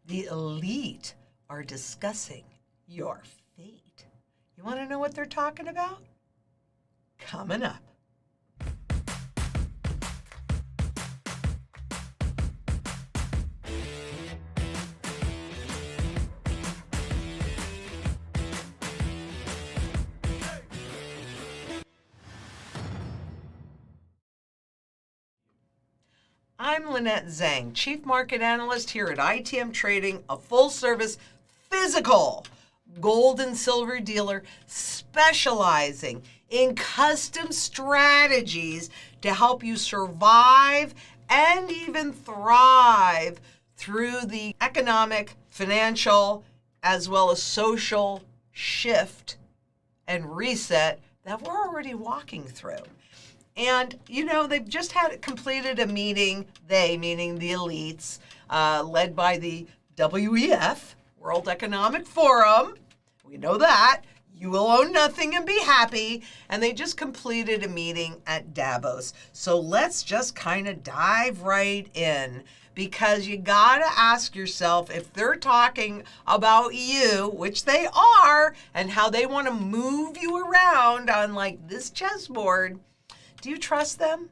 The elite are discussing your fate. You want to know what they're talking about? Coming up. I'm Lynette Zang, Chief Market Analyst here at ITM Trading, a full-service physical gold and silver dealer specializing in custom strategies to help you survive and even thrive through the economic, financial, as well as social shift and reset that we're already walking through. And, they've just completed a meeting, they, meaning the elites, led by the WEF, World Economic Forum. We know that. You will own nothing and be happy. And they just completed a meeting at Davos. So let's just kind of dive right in, because you got to ask yourself, if they're talking about you, which they are, and how they want to move you around on like this chessboard, do you trust them?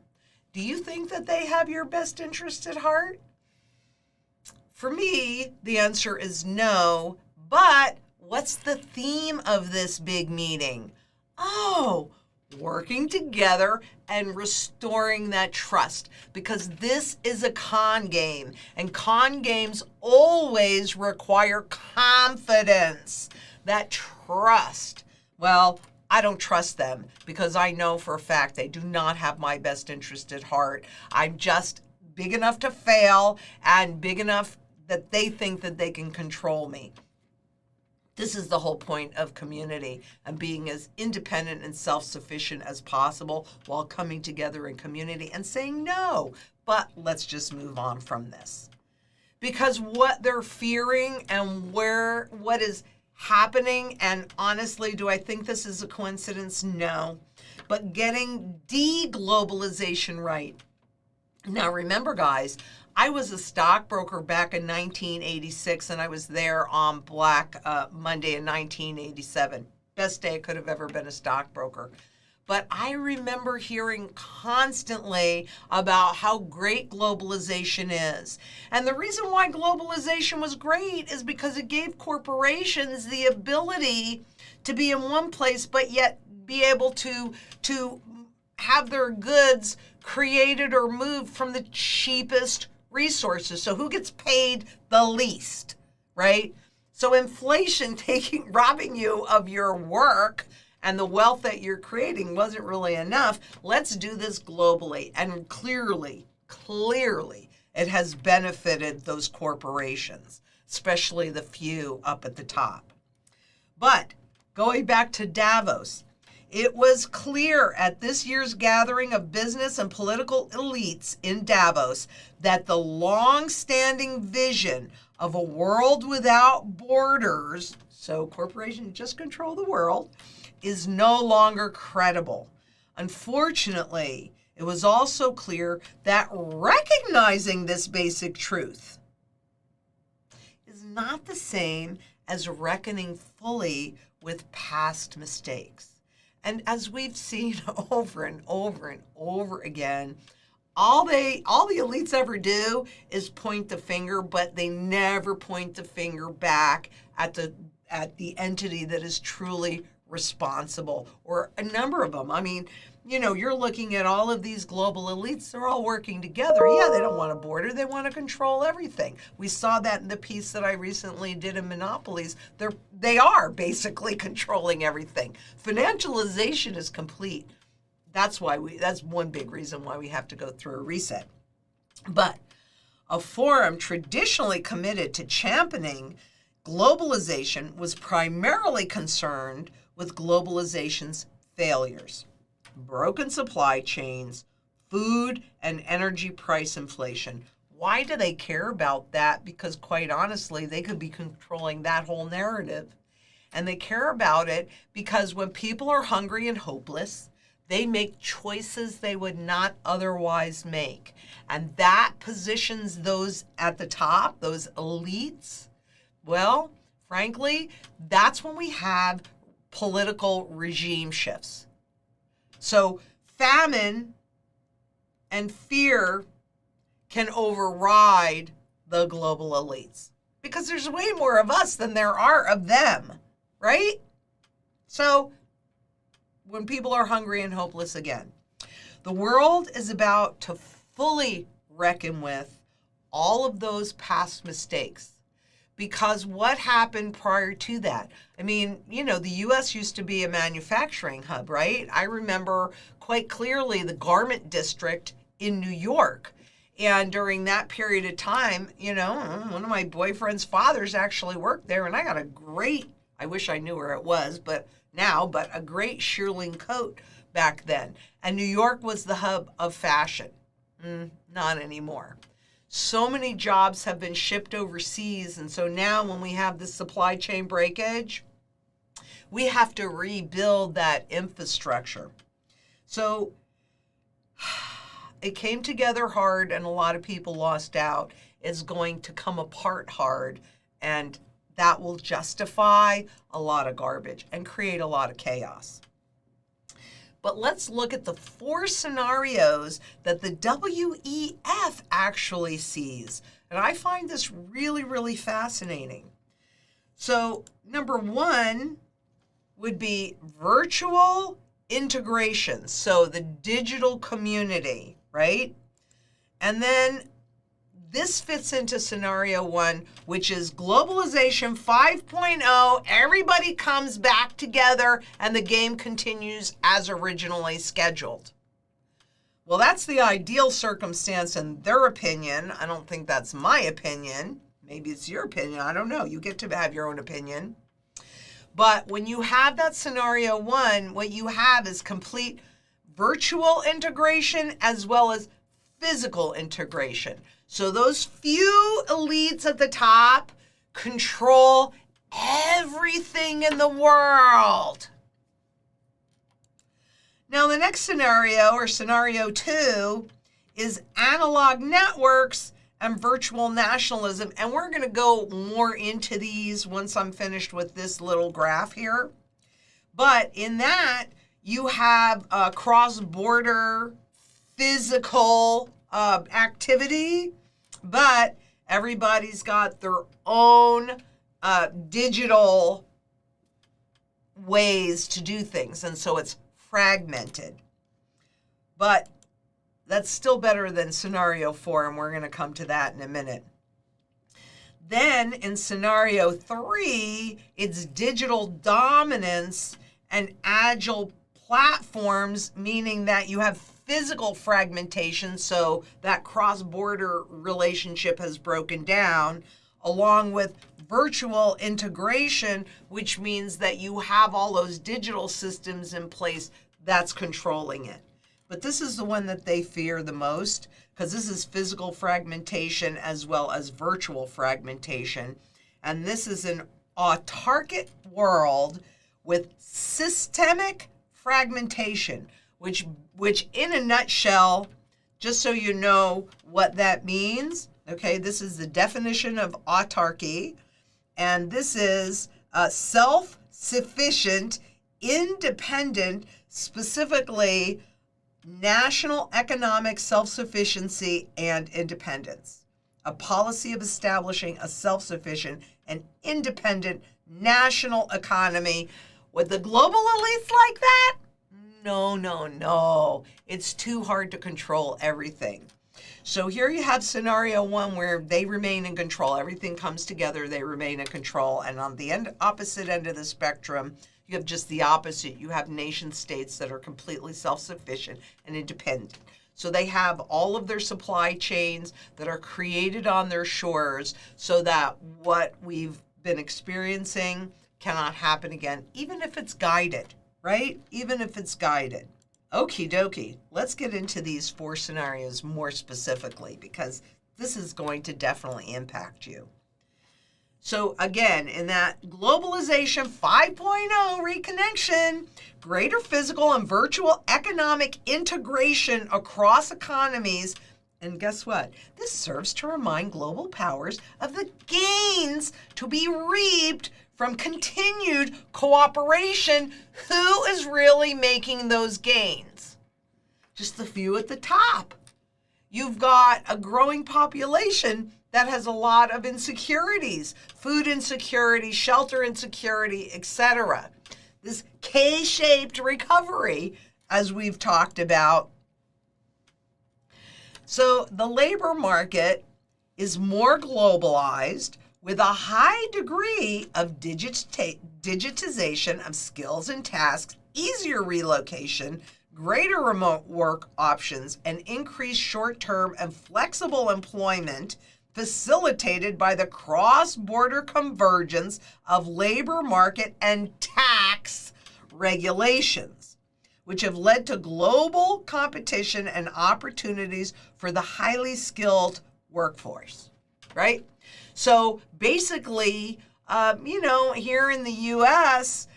Do you think that they have your best interest at heart? For me, the answer is no. But what's the theme of this big meeting? Oh, working together and restoring that trust. Because this is a con game, and con games always require confidence, that trust. Well, I don't trust them because I know for a fact they do not have my best interest at heart. I'm just big enough to fail and big enough that they think that they can control me. This is the whole point of community, and being as independent and self-sufficient as possible while coming together in community and saying no. But let's just move on from this. Because what they're fearing and what is happening, and honestly, do I think this is a coincidence? No. But getting deglobalization right. Now remember, guys, I was a stockbroker back in 1986, and I was there on Black Monday in 1987. Best day I could have ever been a stockbroker. But I remember hearing constantly about how great globalization is. And the reason why globalization was great is because it gave corporations the ability to be in one place, but yet be able to have their goods created or moved from the cheapest resources. So who gets paid the least, right? So inflation robbing you of your work and the wealth that you're creating wasn't really enough. Let's do this globally. And clearly, it has benefited those corporations, especially the few up at the top. But going back to Davos, it was clear at this year's gathering of business and political elites in Davos that the long-standing vision of a world without borders, so corporations just control the world, is no longer credible. Unfortunately, it was also clear that recognizing this basic truth is not the same as reckoning fully with past mistakes. And as we've seen over and over and over again, all the elites ever do is point the finger, but they never point the finger back at the entity that is truly responsible, or a number of them. I mean, you're looking at all of these global elites, they're all working together. Yeah, they don't want a border, they want to control everything. We saw that in the piece that I recently did in Monopolies. They are basically controlling everything. Financialization is complete. That's one big reason why we have to go through a reset. But a forum traditionally committed to championing globalization was primarily concerned with globalization's failures: broken supply chains, food and energy price inflation. Why do they care about that? Because quite honestly, they could be controlling that whole narrative. And they care about it because when people are hungry and hopeless, They make choices they would not otherwise make. And that positions those at the top, those elites. Well, frankly, that's when we have political regime shifts. So famine and fear can override the global elites because there's way more of us than there are of them, right? So when people are hungry and hopeless again, the world is about to fully reckon with all of those past mistakes. Because what happened prior to that? I mean, the U.S. used to be a manufacturing hub, right? I remember quite clearly the garment district in New York. And during that period of time, one of my boyfriend's fathers actually worked there, and I got I wish I knew where it was, but a great shearling coat back then. And New York was the hub of fashion. Not anymore. So many jobs have been shipped overseas, and so now when we have the supply chain breakage, we have to rebuild that infrastructure. So it came together hard, and a lot of people lost out. It's going to come apart hard, and that will justify a lot of garbage and create a lot of chaos. But let's look at the 4 scenarios that the WEF actually sees. And I find this really, really fascinating. So number 1 would be virtual integration. So the digital community, right? And then this fits into scenario 1, which is globalization 5.0. Everybody comes back together and the game continues as originally scheduled. Well, that's the ideal circumstance in their opinion. I don't think that's my opinion. Maybe it's your opinion. I don't know. You get to have your own opinion. But when you have that scenario 1, what you have is complete virtual integration as well as physical integration. So those few elites at the top control everything in the world. Now the next scenario, or scenario 2, is analog networks and virtual nationalism. And we're going to go more into these once I'm finished with this little graph here. But in that, you have cross-border physical activity, but everybody's got their own digital ways to do things, and so it's fragmented. But that's still better than scenario 4, and we're going to come to that in a minute. Then in scenario 3, it's digital dominance and agile platforms, meaning that you have physical fragmentation, so that cross-border relationship has broken down, along with virtual integration, which means that you have all those digital systems in place that's controlling it. But this is the one that they fear the most, because this is physical fragmentation as well as virtual fragmentation. And this is an autarkic world with systemic fragmentation, which in a nutshell, just so you know what that means, okay, this is the definition of autarky, and this is self-sufficient, independent, specifically national economic self-sufficiency and independence. A policy of establishing a self-sufficient and independent national economy. With the global elites like that? No. It's too hard to control everything. So here you have scenario 1 where they remain in control. Everything comes together, they remain in control. And on the opposite end of the spectrum, you have just the opposite. You have nation states that are completely self-sufficient and independent. So they have all of their supply chains that are created on their shores so that what we've been experiencing cannot happen again, even if it's guided, right? Even if it's guided. Okie dokie. Let's get into these 4 scenarios more specifically, because this is going to definitely impact you. So again, in that Globalization 5.0 reconnection, greater physical and virtual economic integration across economies. And guess what? This serves to remind global powers of the gains to be reaped from continued cooperation. Who is really making those gains? Just the few at the top. You've got a growing population that has a lot of insecurities, food insecurity, shelter insecurity, etc. This K-shaped recovery, as we've talked about. So the labor market is more globalized with a high degree of digitization of skills and tasks, easier relocation, greater remote work options, and increased short-term and flexible employment facilitated by the cross-border convergence of labor market and tax regulations, which have led to global competition and opportunities for the highly skilled workforce, right? So basically, here in the U.S.,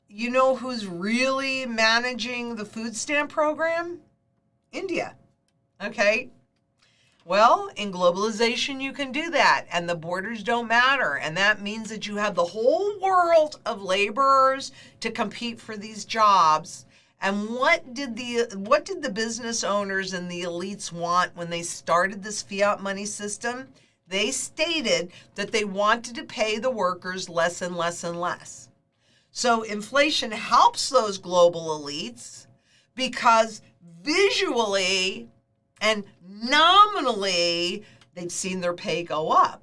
you know who's really managing the food stamp program? India, okay? Well, in globalization, you can do that, and the borders don't matter, and that means that you have the whole world of laborers to compete for these jobs. And what did the business owners and the elites want when they started this fiat money system? They stated that they wanted to pay the workers less and less and less. So inflation helps those global elites because visually and nominally they've seen their pay go up.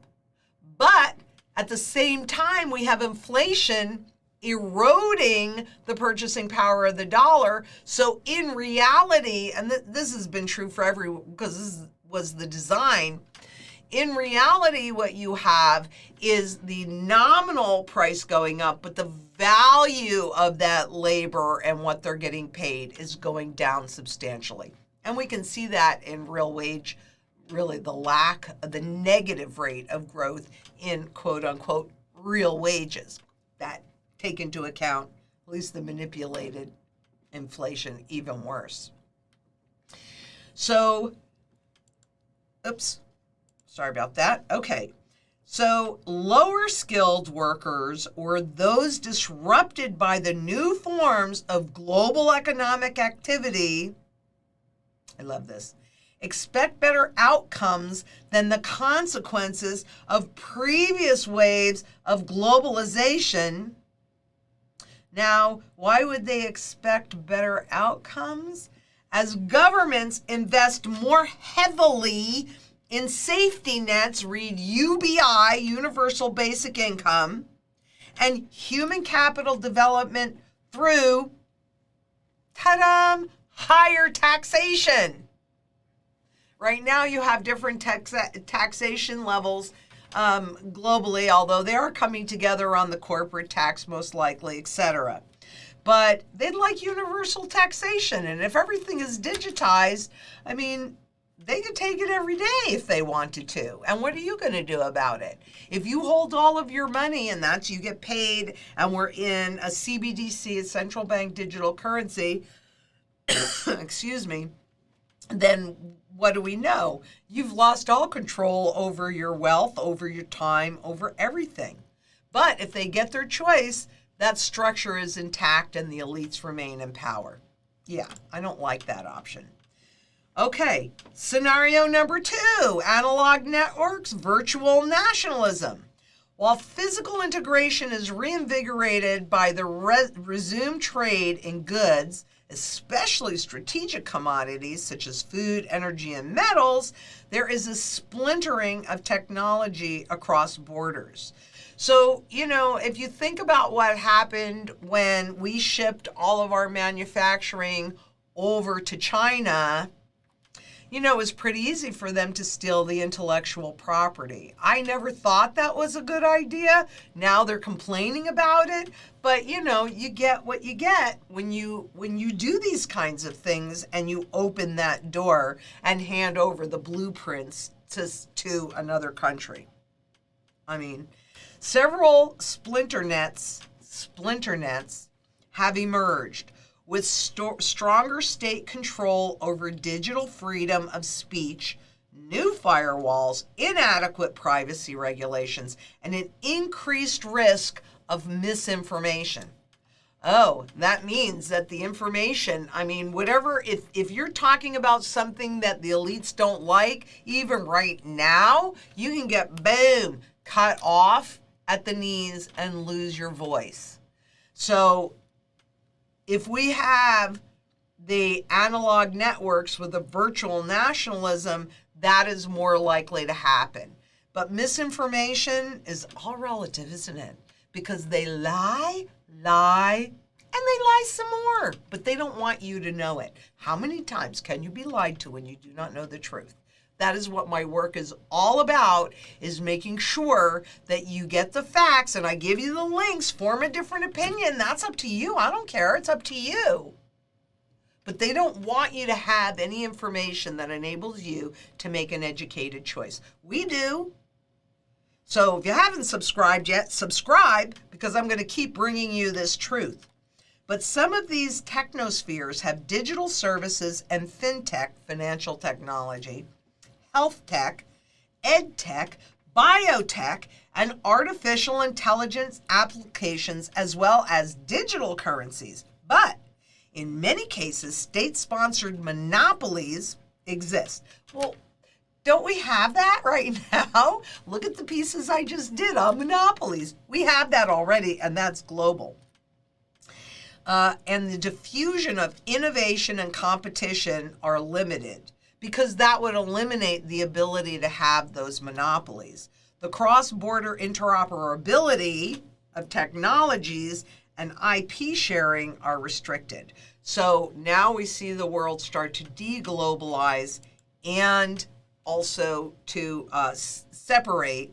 But at the same time, we have inflation eroding the purchasing power of the dollar. So in reality, and this has been true for everyone because this was the design, in reality, what you have is the nominal price going up, but the value of that labor and what they're getting paid is going down substantially. And we can see that in real wage, really the negative rate of growth in quote unquote real wages that take into account at least the manipulated inflation even worse. So, sorry about that. Okay. So lower skilled workers or those disrupted by the new forms of global economic activity, I love this, expect better outcomes than the consequences of previous waves of globalization. Now, why would they expect better outcomes? As governments invest more heavily in safety nets, read UBI, Universal Basic Income, and human capital development through, ta-da, higher taxation. Right now you have different taxation levels globally, although they are coming together on the corporate tax most likely, etc. But they'd like universal taxation, and if everything is digitized, I mean, they could take it every day if they wanted to. And what are you going to do about it? If you hold all of your money and that's you get paid and we're in a CBDC, a central bank digital currency, excuse me, then what do we know? You've lost all control over your wealth, over your time, over everything. But if they get their choice, that structure is intact and the elites remain in power. Yeah, I don't like that option. Okay, scenario number 2, analog networks, virtual nationalism. While physical integration is reinvigorated by the resumed trade in goods, especially strategic commodities such as food, energy, and metals, there is a splintering of technology across borders. So, if you think about what happened when we shipped all of our manufacturing over to China, it was pretty easy for them to steal the intellectual property. I never thought that was a good idea. Now they're complaining about it. But, you get what you get when you do these kinds of things and you open that door and hand over the blueprints to another country. I mean, several splinter nets have emerged with stronger state control over digital freedom of speech, new firewalls, inadequate privacy regulations, and an increased risk of misinformation. Oh, that means that the information, I mean, whatever, if you're talking about something that the elites don't like, even right now, you can get, boom, cut off at the knees and lose your voice. So if we have the analog networks with a virtual nationalism, that is more likely to happen. But misinformation is all relative, isn't it? Because they lie, and they lie some more, but they don't want you to know it. How many times can you be lied to when you do not know the truth? That is what my work is all about, is making sure that you get the facts, and I give you the links. Form a different opinion. That's up to you. I don't care. It's up to you. But they don't want you to have any information that enables you to make an educated choice. We do. So if you haven't subscribed yet, subscribe, because I'm going to keep bringing you this truth. But some of these technospheres have digital services and fintech, financial technology, health tech, ed tech, biotech, and artificial intelligence applications, as well as digital currencies. But in many cases, state-sponsored monopolies exist. Well, don't we have that right now? Look at the pieces I just did on monopolies. We have that already, and that's global. And the diffusion of innovation and competition are limited, because that would eliminate the ability to have those monopolies. The cross-border interoperability of technologies and IP sharing are restricted. So now we see the world start to deglobalize and also to separate.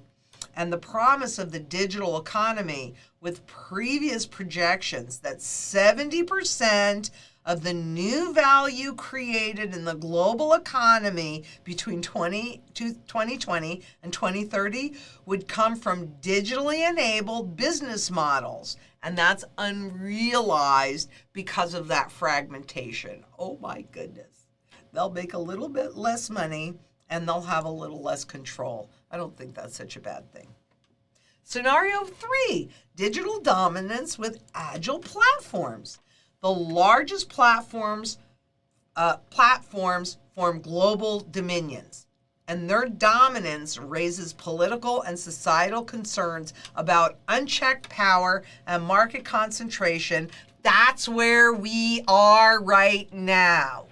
And the promise of the digital economy, with previous projections that 70% of the new value created in the global economy between 2020 and 2030 would come from digitally enabled business models. And that's unrealized because of that fragmentation. Oh my goodness. They'll make a little bit less money and they'll have a little less control. I don't think that's such a bad thing. Scenario 3, digital dominance with agile platforms. The largest platforms form global dominions, and their dominance raises political and societal concerns about unchecked power and market concentration. That's where we are right now.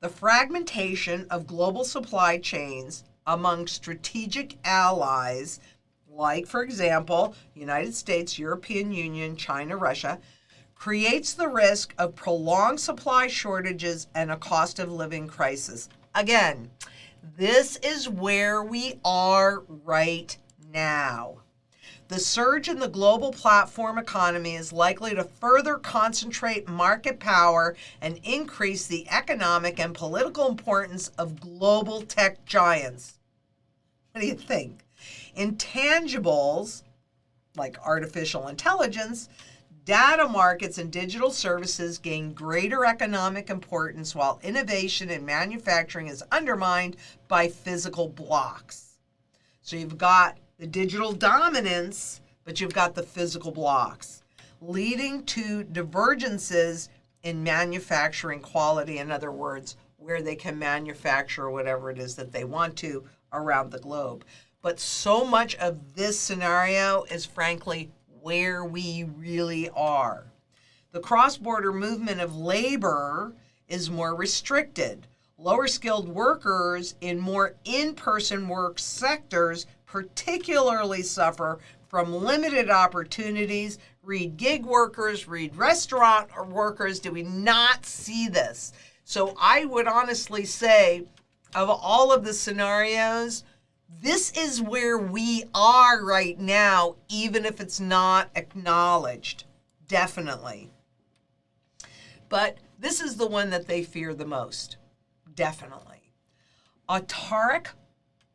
The fragmentation of global supply chains among strategic allies, like, for example, United States, European Union, China, Russia, creates the risk of prolonged supply shortages and a cost of living crisis. Again, this is where we are right now. The surge in the global platform economy is likely to further concentrate market power and increase the economic and political importance of global tech giants. What do you think? Intangibles, like artificial intelligence, data markets, and digital services gain greater economic importance, while innovation in manufacturing is undermined by physical blocks. So you've got the digital dominance, but you've got the physical blocks, leading to divergences in manufacturing quality. In other words, where they can manufacture whatever it is that they want to around the globe. But so much of this scenario is frankly where we really are. The cross-border movement of labor is more restricted. Lower skilled workers in more in-person work sectors particularly suffer from limited opportunities. Read gig workers, read restaurant workers. Do we not see this? So I would honestly say, of all of the scenarios, this is where we are right now, even if it's not acknowledged. Definitely. But this is the one that they fear the most. Definitely. Autarkic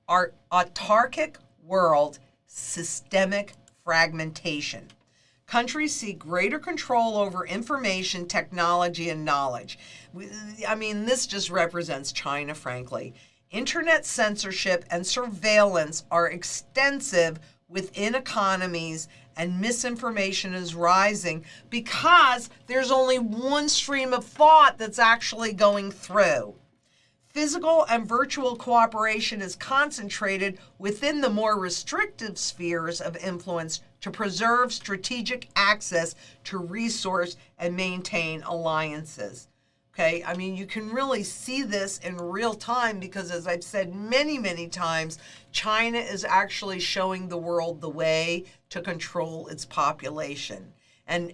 our autarkic world, systemic fragmentation. Countries seek greater control over information, technology, and knowledge. This just represents China, frankly. Internet censorship and surveillance are extensive within economies, and misinformation is rising because there's only one stream of thought that's actually going through. Physical and virtual cooperation is concentrated within the more restrictive spheres of influence to preserve strategic access to resource and maintain alliances. Okay, you can really see this in real time because, as I've said many, many times, China is actually showing the world the way to control its population. And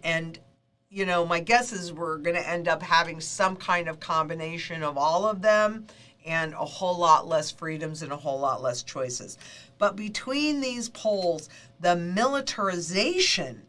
my guess is we're going to end up having some kind of combination of all of them and a whole lot less freedoms and a whole lot less choices. But between these poles, the militarization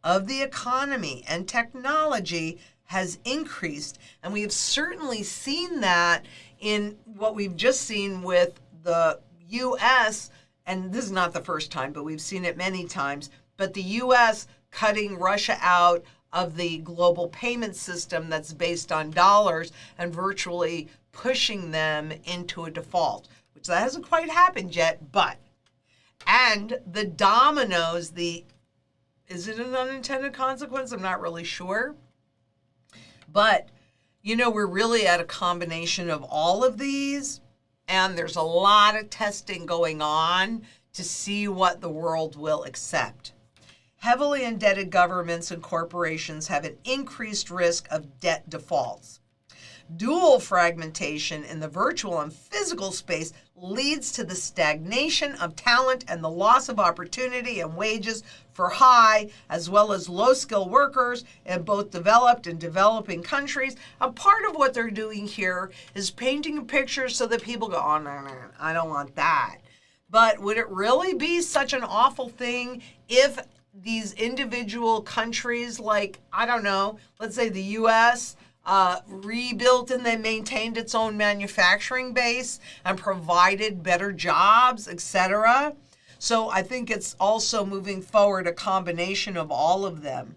of the economy and technology has increased. And we have certainly seen that in what we've just seen with the U.S., and this is not the first time, but we've seen it many times, but the U.S. cutting Russia out of the global payment system that's based on dollars and virtually pushing them into a default, which that hasn't quite happened yet, and the dominoes, is it an unintended consequence? I'm not really sure. But, we're really at a combination of all of these, and there's a lot of testing going on to see what the world will accept. Heavily indebted governments and corporations have an increased risk of debt defaults. Dual fragmentation in the virtual and physical space leads to the stagnation of talent and the loss of opportunity and wages for high as well as low-skilled workers in both developed and developing countries. And part of what they're doing here is painting a picture so that people go, oh, no, I don't want that. But would it really be such an awful thing if these individual countries, like, I don't know, let's say the U.S., rebuilt and then maintained its own manufacturing base and provided better jobs, etc.? So I think it's also moving forward a combination of all of them.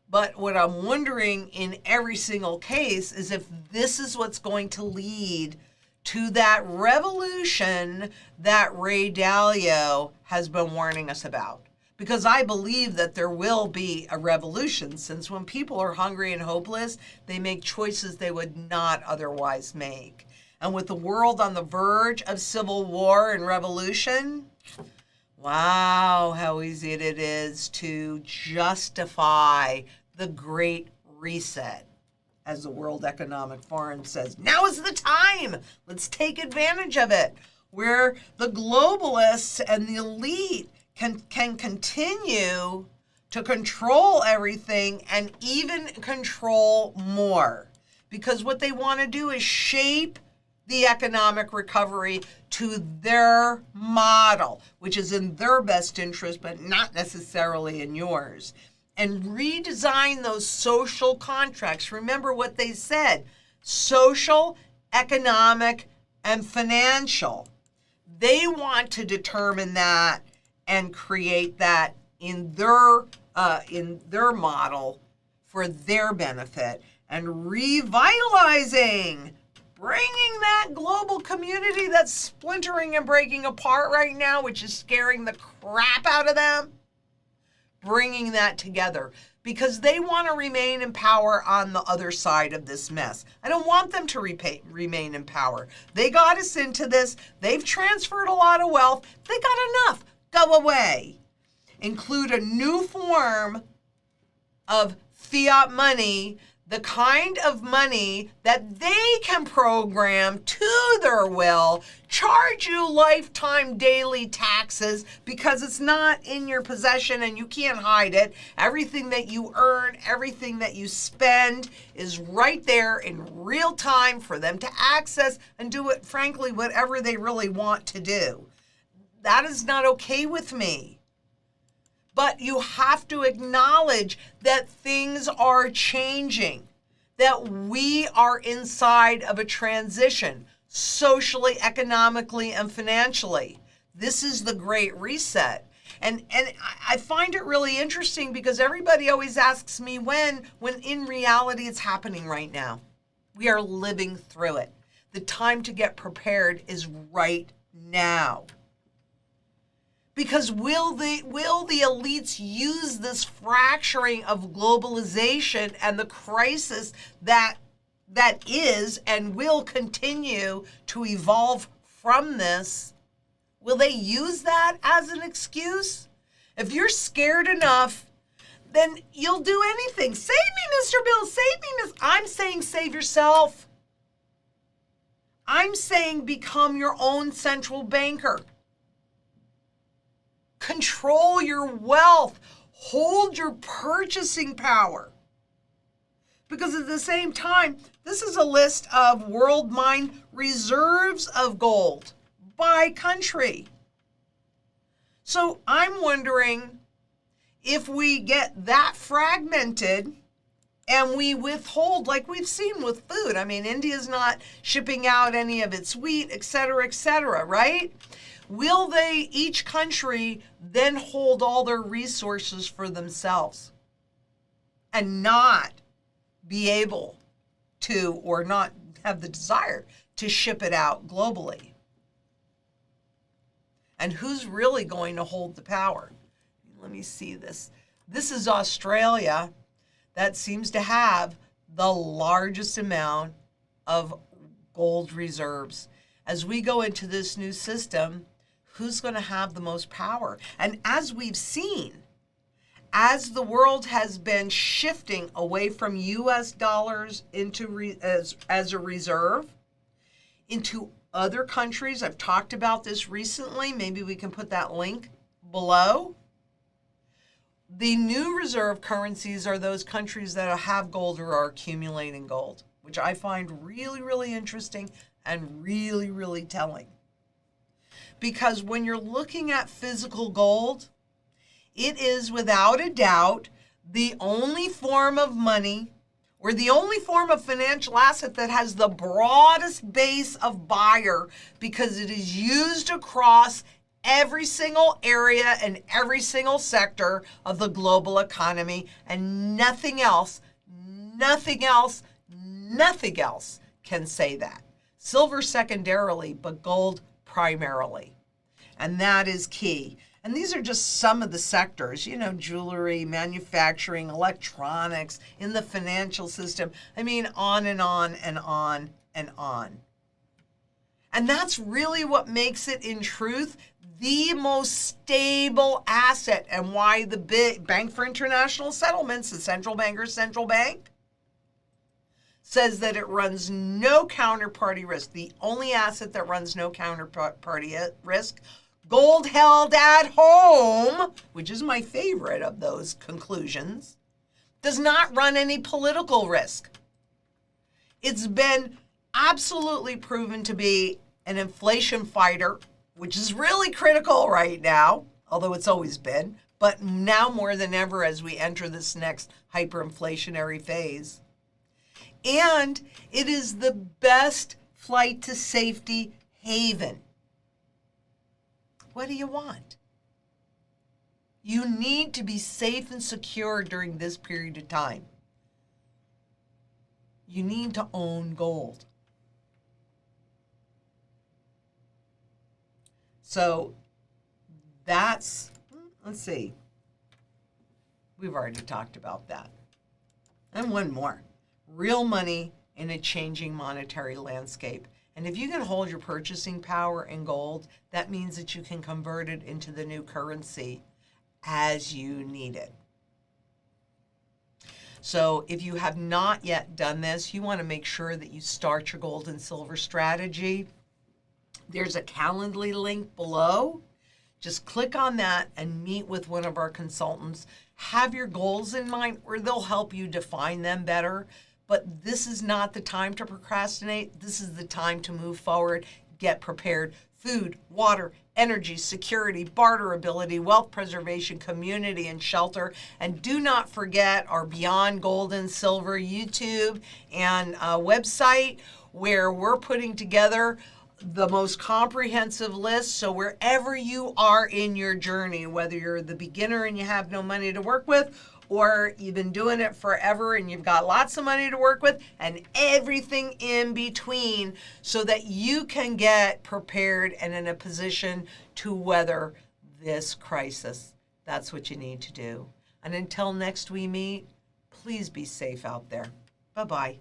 But what I'm wondering in every single case is if this is what's going to lead to that revolution that Ray Dalio has been warning us about. Because I believe that there will be a revolution, since when people are hungry and hopeless, they make choices they would not otherwise make. And with the world on the verge of civil war and revolution, wow, how easy it is to justify the Great Reset. As the World Economic Forum says, now is the time. Let's take advantage of it. Where the globalists and the elite can continue to control everything and even control more. Because what they want to do is shape the economic recovery to their model, which is in their best interest, but not necessarily in yours. And redesign those social contracts. Remember what they said, social, economic, and financial. They want to determine that and create that in their model for their benefit, and revitalizing, bringing that global community that's splintering and breaking apart right now, which is scaring the crap out of them, bringing that together because they want to remain in power on the other side of this mess. I don't want them to remain in power. They got us into this. They've transferred a lot of wealth. They got enough. Go away. Include a new form of fiat money, the kind of money that they can program to their will, charge you lifetime daily taxes because it's not in your possession and you can't hide it. Everything that you earn, everything that you spend is right there in real time for them to access and do it, frankly, whatever they really want to do. That is not okay with me. But you have to acknowledge that things are changing, that we are inside of a transition. socially, economically, and financially. This is the Great Reset. And I find it really interesting because everybody always asks me when in reality it's happening right now. We are living through it. The time to get prepared is right now. Because will the elites use this fracturing of globalization and the crisis that is and will continue to evolve from this? Will they use that as an excuse? If you're scared enough, then you'll do anything. Save me, Mr. Bill, save me, Miss. I'm saying save yourself. I'm saying become your own central banker. Control your wealth. Hold your purchasing power. Because at the same time, this is a list of world mine reserves of gold by country. So I'm wondering if we get that fragmented and we withhold, like we've seen with food. I mean, India's not shipping out any of its wheat, et cetera, right? Will they, each country, then hold all their resources for themselves and not be able to, or not have the desire to ship it out globally? And who's really going to hold the power? Let me see this. This is Australia. That seems to have the largest amount of gold reserves. As we go into this new system, who's going to have the most power? And as we've seen, as the world has been shifting away from US dollars into as a reserve into other countries, I've talked about this recently, maybe we can put that link below. The new reserve currencies are those countries that have gold or are accumulating gold, which I find really, really interesting and really, really telling. Because when you're looking at physical gold, it is without a doubt the only form of money or the only form of financial asset that has the broadest base of buyer because it is used across every single area and every single sector of the global economy, and nothing else can say that. Silver secondarily, but gold primarily. And that is key. And these are just some of the sectors, jewelry, manufacturing, electronics, in the financial system. I mean, on and on and on and on. And that's really what makes it, in truth, the most stable asset, and why the big Bank for International Settlements, the central banker's central bank, says that it runs no counterparty risk. The only asset that runs no counterparty risk, gold held at home, which is my favorite of those conclusions, does not run any political risk. It's been absolutely proven to be an inflation fighter, which is really critical right now, although it's always been, but now more than ever as we enter this next hyperinflationary phase. And it is the best flight to safety haven. What do you want? You need to be safe and secure during this period of time. You need to own gold. So that's, let's see. We've already talked about that. And one more. Real money in a changing monetary landscape. And if you can hold your purchasing power in gold, that means that you can convert it into the new currency as you need it. So if you have not yet done this, you want to make sure that you start your gold and silver strategy. There's a Calendly link below. Just click on that and meet with one of our consultants. Have your goals in mind, or they'll help you define them better. But this is not the time to procrastinate. This is the time to move forward, get prepared. Food, water, energy, security, barterability, wealth preservation, community, and shelter. And do not forget our Beyond Gold and Silver YouTube and website, where we're putting together the most comprehensive list. So wherever you are in your journey, whether you're the beginner and you have no money to work with, or you've been doing it forever and you've got lots of money to work with, and everything in between, so that you can get prepared and in a position to weather this crisis. That's what you need to do. And until next we meet, please be safe out there. Bye-bye.